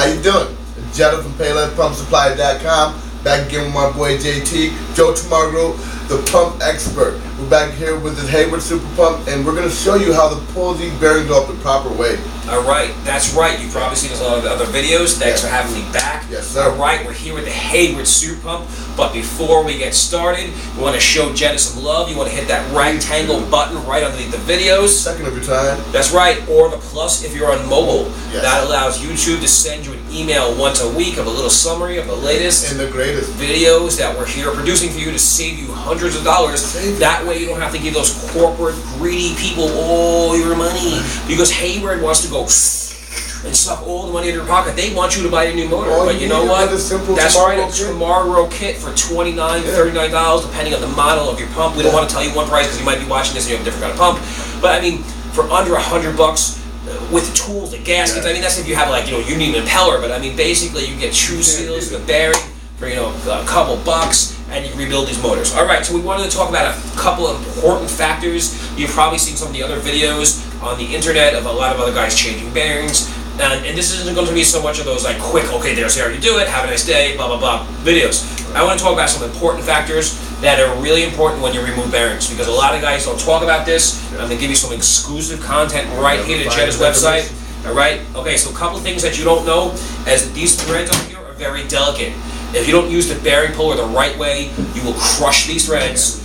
How you doing? Jetta from PaylessPumpSupply.com. Back again with my boy JT, Joe Tomorrow, the pump expert. We're back here with this Hayward Super Pump, and we're going to show you how to pull these bearings off the proper way. Alright, that's right. You've probably seen us in a lot of other videos. Thanks for having me back. Yes, sir. Alright, we're here with the Hayward Super Pump. But before we get started, we want to show Jetta some love. You want to hit that rectangle button right underneath the videos. Second of your time. That's right. Or the plus if you're on mobile. Yes. That allows YouTube to send you an email once a week of a little summary of the latest and the greatest videos that we're here producing for you to save you hundreds of dollars. That way you don't have to give those corporate greedy people all your money, because Hayward wants to go and suck all the money in your pocket. They want you to buy a new motor, but you know what? That's right, a Tomorrow kit for $29 to $39, depending on the model of your pump. We don't want to tell you one price because you might be watching this and you have a different kind of pump. But I mean, for under $100 with the tools, the gaskets. I mean, that's if you have like, you need an impeller, but I mean, basically you get shoe seals, the bearing for a couple bucks, and you can rebuild these motors. All right, so we wanted to talk about a couple of important factors. You've probably seen some of the other videos on the internet of a lot of other guys changing bearings. And this isn't going to be so much of those like quick, okay, there's how you do it, have a nice day, blah, blah, blah videos. I want to talk about some important factors that are really important when you remove bearings, because a lot of guys don't talk about this. I'm going to give you some exclusive content right here to Jetta's website. All right? Okay, so a couple of things that you don't know, as these threads over here are very delicate. If you don't use the bearing puller the right way, you will crush these threads,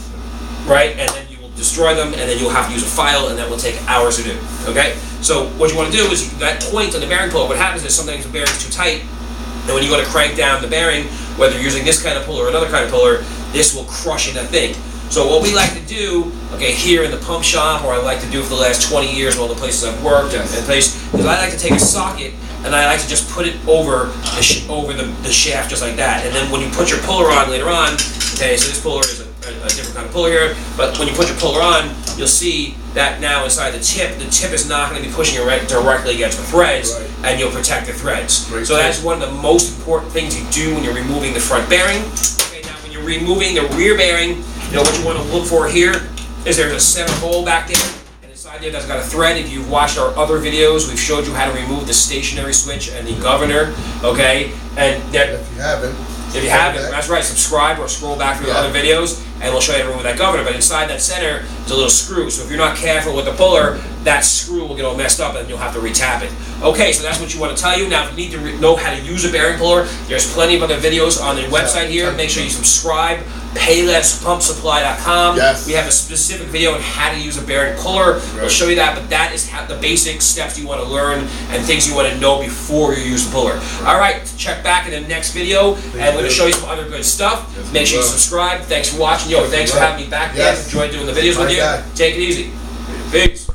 right? And then you will destroy them, and then you'll have to use a file, and that will take hours to do, okay? So what you want to do is, that point on the bearing puller, what happens is sometimes the bearing is too tight, and when you want to crank down the bearing, whether you're using this kind of puller or another kind of puller, this will crush in that thing. So what we like to do, okay, here in the pump shop, or I like to do for the last 20 years in all the places I've worked, is I like to take a socket, and I like to just put it over the shaft just like that. And then when you put your puller on later on, okay, so this puller is a different kind of puller here, but when you put your puller on, you'll see that now inside the tip is not going to be pushing it directly against the threads, and you'll protect the threads. So that's one of the most important things you do when you're removing the front bearing. Okay, now when you're removing the rear bearing, what you want to look for here is there's a center hole back there, and inside there that's got a thread. If you've watched our other videos, we've showed you how to remove the stationary switch and the governor, okay? And if you haven't, that's right, subscribe or scroll back through the other videos, and we'll show you how to remove that governor. But inside that center is a little screw, so if you're not careful with the puller, that screw will get all messed up and you'll have to retap it. Okay, so that's what you want to tell you. Now, if you need to know how to use a bearing puller, there's plenty of other videos on the website here. Make sure you subscribe. PaylessPumpSupply.com. We have a specific video on how to use a bearing puller. We'll show you that, but that is the basic steps you want to learn and things you want to know before you use the puller. All right, check back in the next video, and we're going to show you some other good stuff. Make sure you subscribe. Thanks for watching. Thanks for having me back. Enjoyed doing the videos with you. Take it easy. Peace.